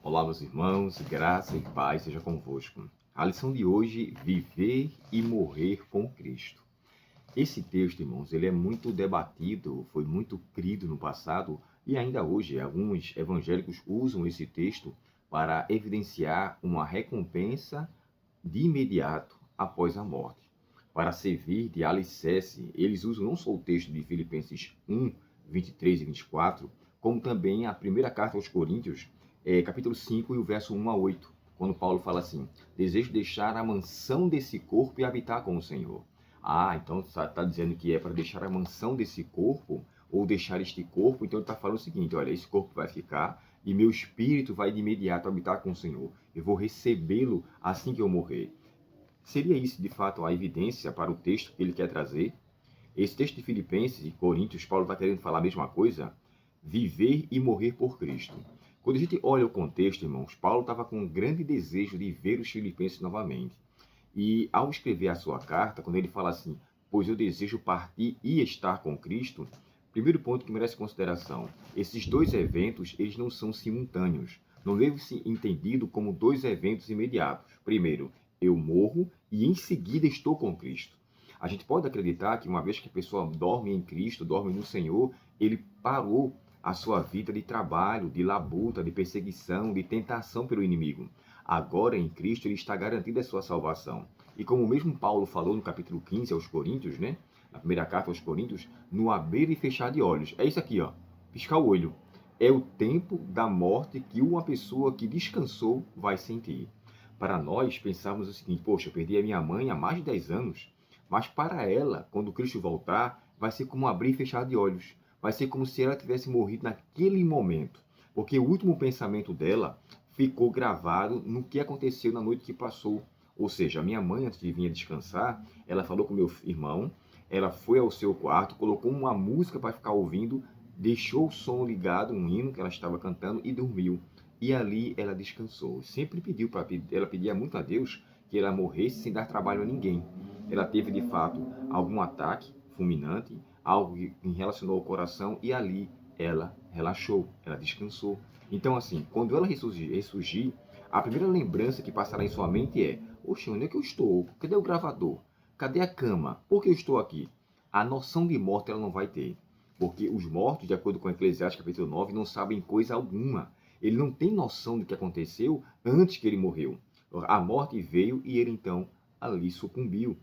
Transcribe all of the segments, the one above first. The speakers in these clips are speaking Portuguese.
Olá, meus irmãos, graça e paz seja convosco. A lição de hoje, viver e morrer com Cristo. Esse texto, irmãos, ele é muito debatido, foi muito crido no passado e ainda hoje alguns evangélicos usam esse texto para evidenciar uma recompensa de imediato após a morte. Para servir de alicerce, eles usam não só o texto de Filipenses 1, 23 e 24, como também a primeira carta aos Coríntios, capítulo 5 e o verso 1 a 8, quando Paulo fala assim: desejo deixar a mansão desse corpo e habitar com o Senhor. Ah, então está dizendo que é para deixar a mansão desse corpo, ou deixar este corpo, então ele está falando o seguinte: olha, esse corpo vai ficar e meu espírito vai de imediato habitar com o Senhor. Eu vou recebê-lo assim que eu morrer. Seria isso, de fato, a evidência para o texto que ele quer trazer? Esse texto de Filipenses e Coríntios, Paulo está querendo falar a mesma coisa? Viver e morrer por Cristo. Quando a gente olha o contexto, irmãos, Paulo estava com um grande desejo de ver os filipenses novamente. E ao escrever a sua carta, quando ele fala assim, pois eu desejo partir e estar com Cristo, primeiro ponto que merece consideração, esses dois eventos, eles não são simultâneos. Não deve ser entendido como dois eventos imediatos. Primeiro, eu morro e em seguida estou com Cristo. A gente pode acreditar que uma vez que a pessoa dorme em Cristo, dorme no Senhor, ele parou a sua vida de trabalho, de labuta, de perseguição, de tentação pelo inimigo. Agora em Cristo ele está garantido a sua salvação. E como mesmo Paulo falou no capítulo 15 aos Coríntios, né? Na primeira carta aos Coríntios, no abrir e fechar de olhos. É isso aqui, ó. Piscar o olho. É o tempo da morte que uma pessoa que descansou vai sentir. Para nós, pensarmos o seguinte: poxa, eu perdi a minha mãe há mais de 10 anos. Mas para ela, quando Cristo voltar, vai ser como abrir e fechar de olhos. Vai ser como se ela tivesse morrido naquele momento. Porque o último pensamento dela ficou gravado no que aconteceu na noite que passou. Ou seja, a minha mãe, antes de vir descansar, ela falou com meu irmão, ela foi ao seu quarto, colocou uma música para ficar ouvindo, deixou o som ligado, um hino que ela estava cantando e dormiu. E ali ela descansou. Sempre pediu para ela pedia muito a Deus que ela morresse sem dar trabalho a ninguém. Ela teve de fato algum ataque fulminante, algo que relacionou ao coração e ali ela relaxou, ela descansou. Então, assim, quando ela ressurgir, a primeira lembrança que passará em sua mente é: oxe, onde é que eu estou? Cadê o gravador? Cadê a cama? Por que eu estou aqui? A noção de morte ela não vai ter. Porque os mortos, de acordo com Eclesiastes capítulo 9, não sabem coisa alguma. Ele não tem noção do que aconteceu antes que ele morreu. A morte veio e ele então ali sucumbiu.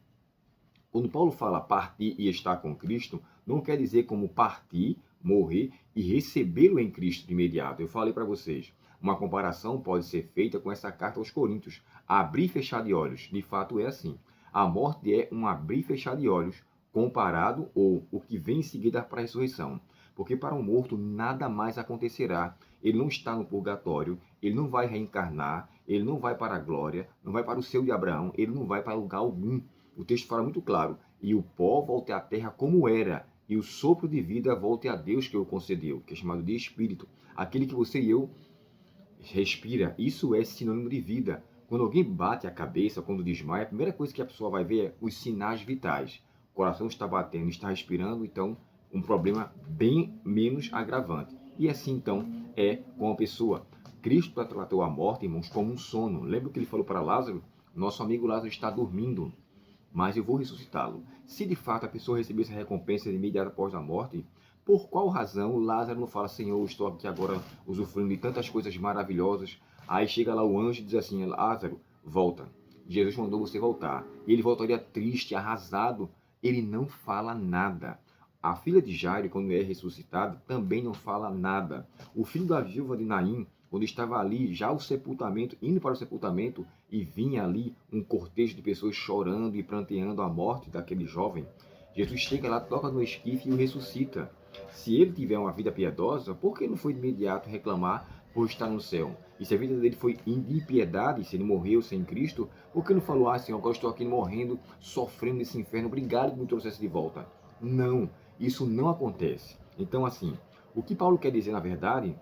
Quando Paulo fala partir e estar com Cristo, não quer dizer como partir, morrer e recebê-lo em Cristo de imediato. Eu falei para vocês, uma comparação pode ser feita com essa carta aos Coríntios. Abrir e fechar de olhos. De fato é assim. A morte é um abrir e fechar de olhos comparado ou o que vem em seguida para a ressurreição. Porque para o morto nada mais acontecerá. Ele não está no purgatório, ele não vai reencarnar, ele não vai para a glória, não vai para o céu de Abraão, ele não vai para lugar algum. O texto fala muito claro: e o pó volte à terra como era, e o sopro de vida volte a Deus que o concedeu, que é chamado de Espírito. Aquele que você e eu respira, isso é sinônimo de vida. Quando alguém bate a cabeça, quando desmaia, a primeira coisa que a pessoa vai ver é os sinais vitais. O coração está batendo, está respirando, então um problema bem menos agravante. E assim, então, é com a pessoa. Cristo tratou a morte, irmãos, como um sono. Lembra o que ele falou para Lázaro? Nosso amigo Lázaro está dormindo, mas eu vou ressuscitá-lo. Se de fato a pessoa receber essa recompensa imediata após a morte, por qual razão Lázaro não fala: Senhor, eu estou aqui agora usufruindo de tantas coisas maravilhosas? Aí chega lá o anjo e diz assim: Lázaro, volta. Jesus mandou você voltar. E ele voltaria triste, arrasado. Ele não fala nada. A filha de Jairo, quando é ressuscitada, também não fala nada. O filho da viúva de Naim, quando estava ali, já o sepultamento, indo para o sepultamento, e vinha ali um cortejo de pessoas chorando e pranteando a morte daquele jovem, Jesus chega lá, toca no esquife e o ressuscita. Se ele tiver uma vida piedosa, por que não foi de imediato reclamar por estar no céu? E se a vida dele foi de impiedade, se ele morreu sem Cristo, por que não falou: Senhor, agora estou aqui morrendo, sofrendo nesse inferno, obrigado por me trouxesse de volta? Não, isso não acontece. Então, assim, o que Paulo quer dizer, na verdade,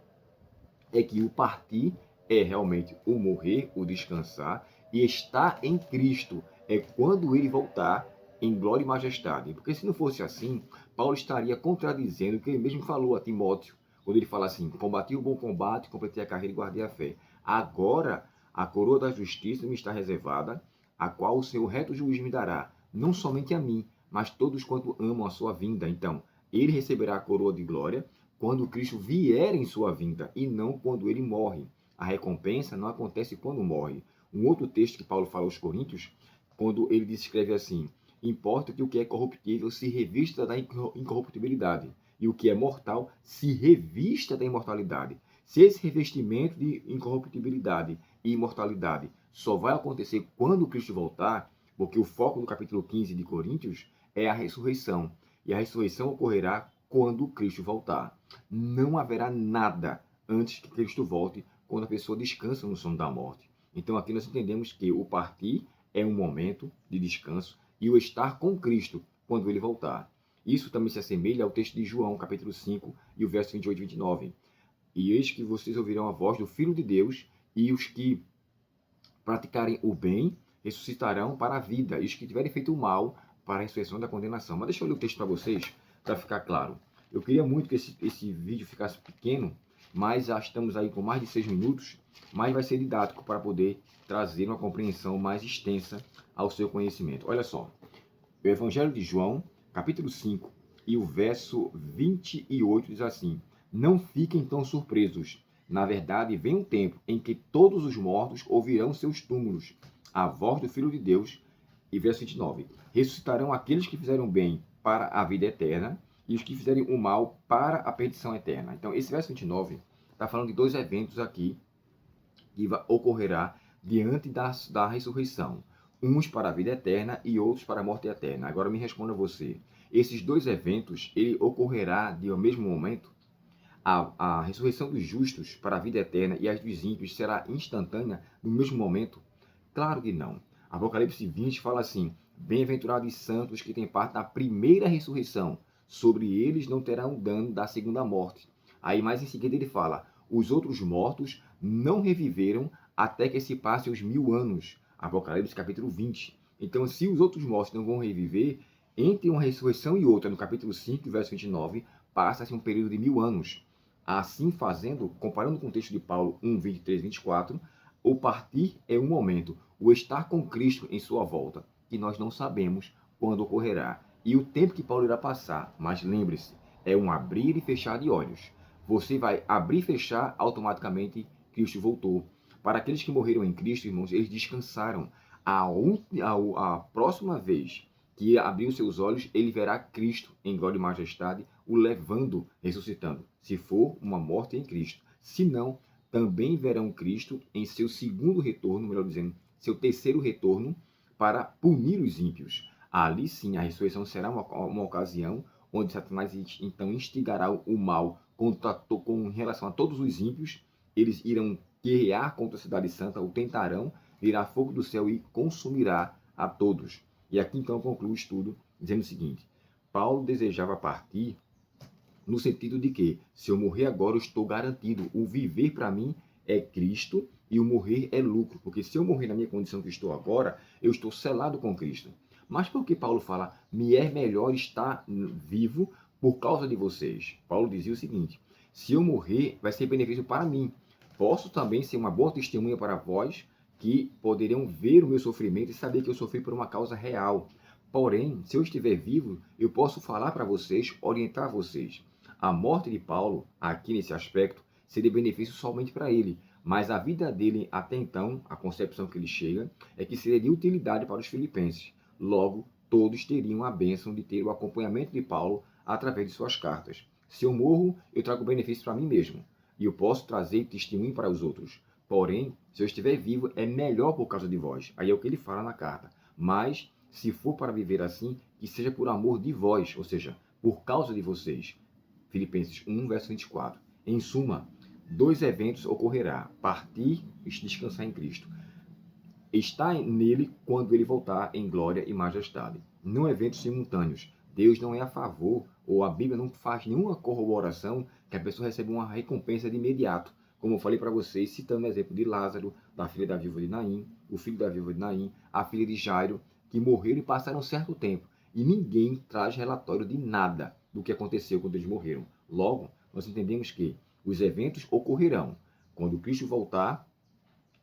é que o partir é realmente o morrer, o descansar, e estar em Cristo é quando ele voltar em glória e majestade. Porque se não fosse assim, Paulo estaria contradizendo o que ele mesmo falou a Timóteo, quando ele fala assim: combati o bom combate, completei a carreira e guardei a fé. Agora a coroa da justiça me está reservada, a qual o seu reto juiz me dará, não somente a mim, mas todos quanto amam a sua vinda. Então, ele receberá a coroa de glória quando Cristo vier em sua vinda, e não quando ele morre. A recompensa não acontece quando morre. Um outro texto que Paulo fala aos Coríntios, quando ele escreve assim: importa que o que é corruptível se revista da incorruptibilidade, e o que é mortal se revista da imortalidade. Se esse revestimento de incorruptibilidade e imortalidade só vai acontecer quando Cristo voltar, porque o foco do capítulo 15 de Coríntios é a ressurreição, e a ressurreição ocorrerá quando Cristo voltar. Não haverá nada antes que Cristo volte, quando a pessoa descansa no sono da morte. Então aqui nós entendemos que o partir é um momento de descanso e o estar com Cristo quando ele voltar. Isso também se assemelha ao texto de João, capítulo 5, e o verso 28 e 29. E eis que vocês ouvirão a voz do Filho de Deus, e os que praticarem o bem ressuscitarão para a vida, e os que tiverem feito o mal para a ressurreição da condenação. Mas deixa eu ler o texto para vocês, para ficar claro. Eu queria muito que esse vídeo ficasse pequeno, mas já estamos aí com mais de 6 minutos, mas vai ser didático para poder trazer uma compreensão mais extensa ao seu conhecimento. Olha só, o Evangelho de João, capítulo 5, e o verso 28 diz assim: não fiquem tão surpresos. Na verdade, vem um tempo em que todos os mortos ouvirão seus túmulos, a voz do Filho de Deus. E verso 29, ressuscitarão aqueles que fizeram bem para a vida eterna, e os que fizerem o mal para a perdição eterna. Então, esse verso 29 está falando de dois eventos aqui que ocorrerá diante da ressurreição. Uns para a vida eterna e outros para a morte eterna. Agora me responda você. Esses dois eventos, ele ocorrerá no mesmo momento? A ressurreição dos justos para a vida eterna e as dos ímpios será instantânea no mesmo momento? Claro que não. Apocalipse 20 fala assim: bem-aventurados os santos que têm parte na primeira ressurreição, sobre eles não terão dano da segunda morte. Aí mais em seguida ele fala: os outros mortos não reviveram até que se passem os 1000 anos. Apocalipse capítulo 20. Então, se os outros mortos não vão reviver, entre uma ressurreição e outra, no capítulo 5, verso 29, passa-se um período de 1000 anos. Assim fazendo, comparando com o texto de Paulo 1, 23, 24, o partir é um momento, o estar com Cristo em sua volta, que nós não sabemos quando ocorrerá, e o tempo que Paulo irá passar. Mas lembre-se, é um abrir e fechar de olhos. Você vai abrir e fechar, automaticamente Cristo voltou. Para aqueles que morreram em Cristo, irmãos, eles descansaram. A próxima vez que abriu seus olhos, ele verá Cristo em glória e majestade, o levando, ressuscitando, se for uma morte em Cristo. Se não, também verão Cristo em seu segundo retorno, melhor dizendo, seu terceiro retorno, para punir os ímpios. Ali sim, a ressurreição será uma ocasião onde Satanás então instigará o mal com relação a todos os ímpios. Eles irão guerrear contra a cidade santa, o tentarão, virá fogo do céu e consumirá a todos. E aqui então conclui o estudo dizendo o seguinte: Paulo desejava partir no sentido de que, se eu morrer agora, eu estou garantido. O viver para mim é Cristo e o morrer é lucro. Porque se eu morrer na minha condição que estou agora, eu estou selado com Cristo. Mas por que Paulo fala, me é melhor estar vivo por causa de vocês? Paulo dizia o seguinte: se eu morrer, vai ser benefício para mim. Posso também ser uma boa testemunha para vós, que poderiam ver o meu sofrimento e saber que eu sofri por uma causa real. Porém, se eu estiver vivo, eu posso falar para vocês, orientar vocês. A morte de Paulo, aqui nesse aspecto, seria benefício somente para ele, mas a vida dele até então, a concepção que ele chega, é que seria de utilidade para os filipenses. Logo, todos teriam a bênção de ter o acompanhamento de Paulo através de suas cartas. Se eu morro, eu trago benefício para mim mesmo, e eu posso trazer testemunho para os outros. Porém, se eu estiver vivo, é melhor por causa de vós. Aí é o que ele fala na carta. Mas, se for para viver assim, que seja por amor de vós, ou seja, por causa de vocês. Filipenses 1, verso 24. Em suma, dois eventos ocorrerá: partir e descansar em Cristo. Estar nele quando ele voltar em glória e majestade. Não eventos simultâneos. Deus não é a favor, ou a Bíblia não faz nenhuma corroboração que a pessoa receba uma recompensa de imediato. Como eu falei para vocês, citando o exemplo de Lázaro, da filha da viúva de Naim, o filho da viúva de Naim, a filha de Jairo, que morreram e passaram um certo tempo. E ninguém traz relatório de nada do que aconteceu quando eles morreram. Logo, nós entendemos que os eventos ocorrerão quando Cristo voltar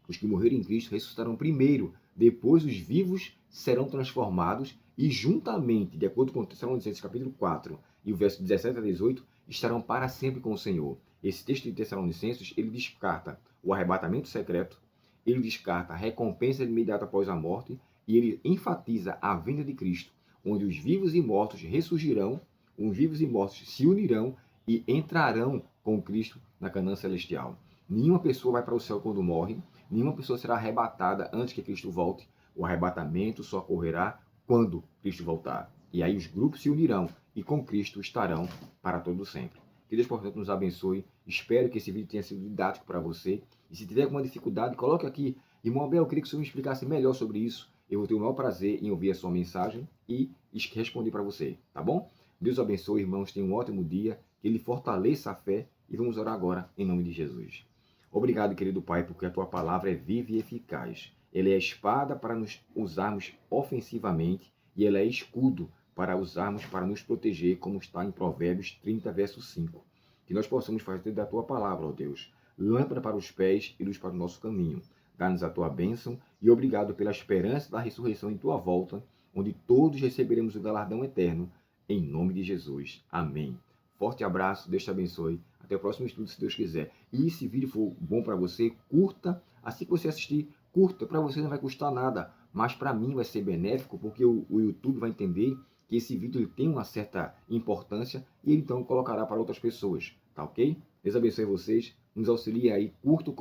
Os que morreram em Cristo ressuscitarão primeiro, depois os vivos serão transformados e juntamente, de acordo com Tessalonicenses capítulo 4 e o verso 17 a 18, estarão para sempre com o Senhor. Esse texto de Tessalonicenses, ele descarta o arrebatamento secreto, ele descarta a recompensa imediata após a morte e ele enfatiza a vinda de Cristo, onde os vivos e mortos ressurgirão, os vivos e mortos se unirão e entrarão com Cristo na Canaã celestial. Nenhuma pessoa vai para o céu quando morre, nenhuma pessoa será arrebatada antes que Cristo volte. O arrebatamento só ocorrerá quando Cristo voltar. E aí os grupos se unirão e com Cristo estarão para todo sempre. Que Deus, portanto, nos abençoe. Espero que esse vídeo tenha sido didático para você. E se tiver alguma dificuldade, coloque aqui. Irmão Abel, eu queria que o senhor me explicasse melhor sobre isso. Eu vou ter o maior prazer em ouvir a sua mensagem e responder para você, tá bom? Deus abençoe, irmãos. Tenham um ótimo dia. Que Ele fortaleça a fé. E vamos orar agora em nome de Jesus. Obrigado, querido Pai, porque a Tua palavra é viva e eficaz. Ela é a espada para nos usarmos ofensivamente e ela é escudo para usarmos para nos proteger, como está em Provérbios 30, verso 5. Que nós possamos fazer da Tua palavra, ó Deus, lâmpada para os pés e luz para o nosso caminho. Dá-nos a Tua bênção e obrigado pela esperança da ressurreição em Tua volta, onde todos receberemos o galardão eterno, em nome de Jesus. Amém. Forte abraço, Deus te abençoe. Até o próximo estudo, se Deus quiser. E se o vídeo for bom para você, curta. Assim que você assistir, curta. Para você não vai custar nada, mas para mim vai ser benéfico, porque o YouTube vai entender que esse vídeo ele tem uma certa importância e ele então colocará para outras pessoas. Tá ok? Deus abençoe vocês. Nos auxilie aí. Curta,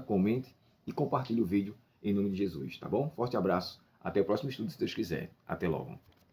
comente e compartilhe o vídeo em nome de Jesus. Tá bom? Forte abraço. Até o próximo estudo, se Deus quiser. Até logo.